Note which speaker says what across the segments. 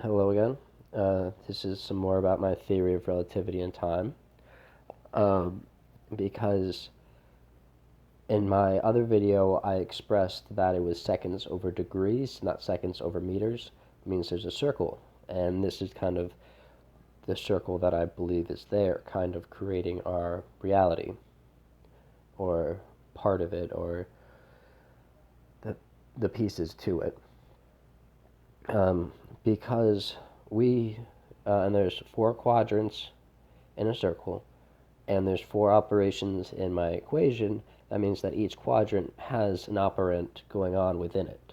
Speaker 1: Hello again. This is some more about my theory of relativity and time. Um, because in my other video, I expressed that it was seconds over degrees, not seconds over meters. It means there's a circle, and this is kind of the circle that I believe is there, kind of creating our reality, or part of it, or the, the pieces to it. Because and there's four quadrants in a circle, and there's four operations in my equation. That means that each quadrant has an operand going on within it.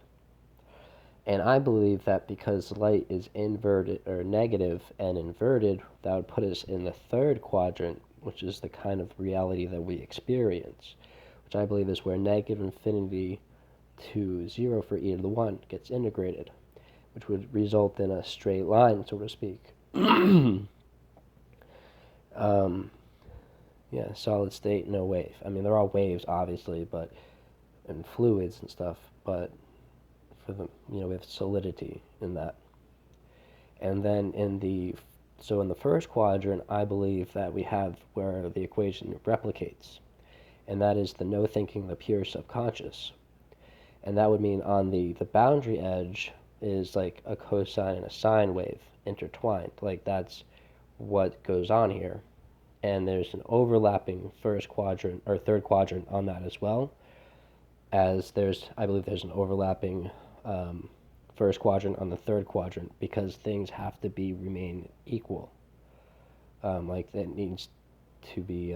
Speaker 1: And I believe that because light is inverted or negative and inverted, that would put us in the third quadrant, which is the kind of reality that we experience, which I believe is where negative infinity to 0 for e to the 1 gets integrated, which would result in a straight line, so to speak. Yeah, solid state, no wave. I mean, they're all waves, obviously, and fluids and stuff, but for the, we have solidity in that. And then in the first quadrant, I believe that we have where the equation replicates, and that is the no thinking, the pure subconscious. And that would mean on the boundary edge is like a cosine and a sine wave intertwined. Like that's what goes on here. And there's an overlapping first quadrant or third quadrant on that as well, as I believe there's an overlapping first quadrant on the third quadrant, because things have to remain equal. Like that needs to be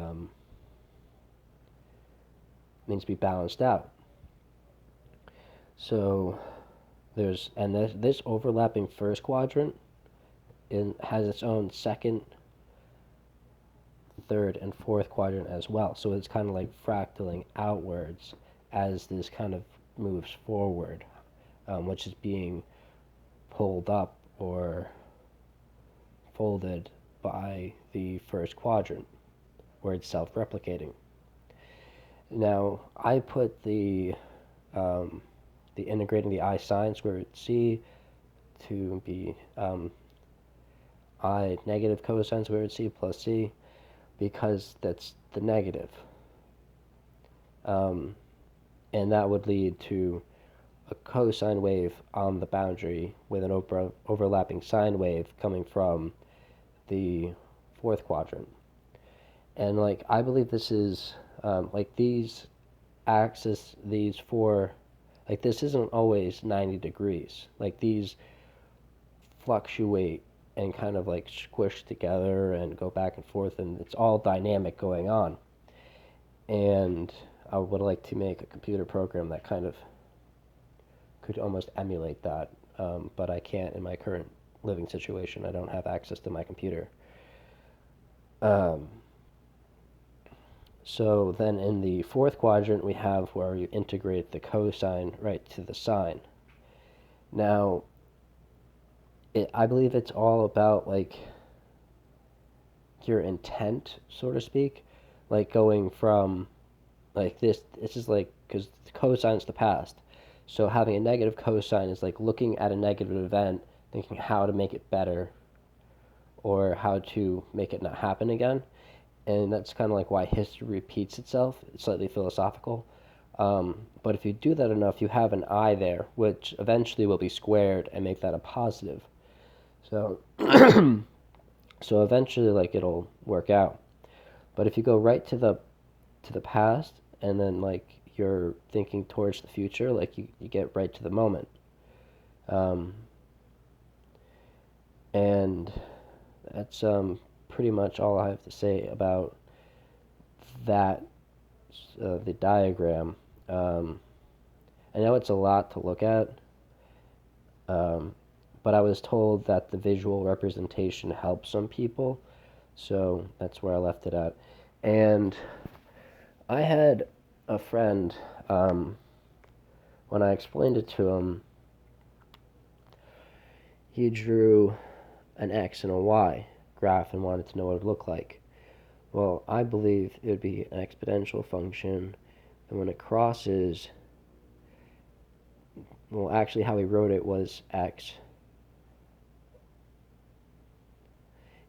Speaker 1: balanced out. So this overlapping first quadrant has its own second, third, and fourth quadrant as well. So it's kind of like fractaling outwards as this kind of moves forward, which is being pulled up or folded by the first quadrant, where it's self-replicating. Now, I put the integrating the I sine square root c to be I negative cosine square root c plus c, because that's the negative. And that would lead to a cosine wave on the boundary with an overlapping sine wave coming from the fourth quadrant. And like I believe this is like these four, like this isn't always 90 degrees. Like these fluctuate and kind of like squish together and go back and forth, and it's all dynamic going on. And I would like to make a computer program that kind of could almost emulate that, but I can't in my current living situation. I don't have access to my computer. So then in the fourth quadrant, we have where you integrate the cosine right to the sine. Now, I believe it's all about like your intent, so to speak, like going from like this is like, because cosine's the past, so having a negative cosine is like looking at a negative event, thinking how to make it better or how to make it not happen again. And that's kind of like why history repeats itself. It's slightly philosophical. But if you do that enough, you have an I there, which eventually will be squared and make that a positive. So, so eventually, like it'll work out. But if you go right to the past, and then like you're thinking towards the future, like you get right to the moment. And that's pretty much all I have to say about that, the diagram. I know it's a lot to look at, but I was told that the visual representation helps some people, so that's where I left it at. And I had a friend, when I explained it to him, he drew an X and a Y graph and wanted to know what it would look like. Well, I believe it would be an exponential function, and when it crosses, well, actually how he wrote it was X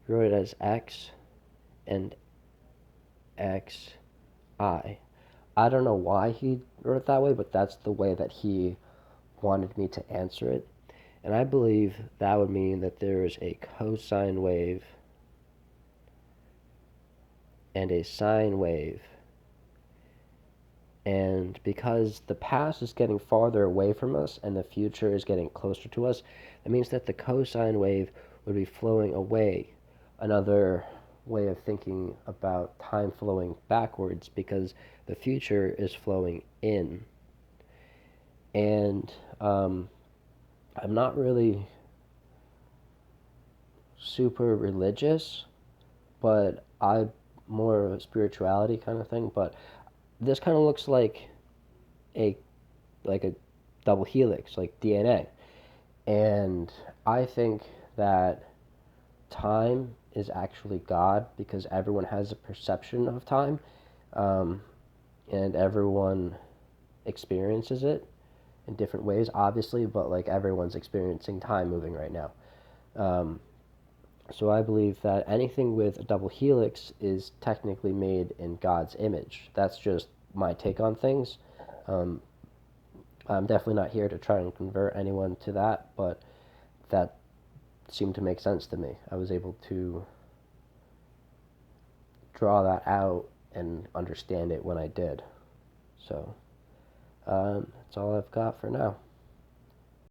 Speaker 1: He wrote it as X and X I. I don't know why he wrote it that way, but that's the way that he wanted me to answer it. And I believe that would mean that there is a cosine wave and a sine wave. And because the past is getting farther away from us and the future is getting closer to us, it means that the cosine wave would be flowing away. Another way of thinking about time flowing backwards, because the future is flowing in. And I'm not really super religious, but I'm more of a spirituality kind of thing. But this kind of looks a like a double helix, like DNA. And I think that time is actually God, because everyone has a perception of time, um, and everyone experiences it in different ways, obviously, but like everyone's experiencing time moving right now. Um, so I believe that anything with a double helix is technically made in God's image. That's just my take on things. Um, I'm definitely not here to try and convert anyone to that, but that seemed to make sense to me. I was able to draw that out and understand it when I did. So that's all I've got for now.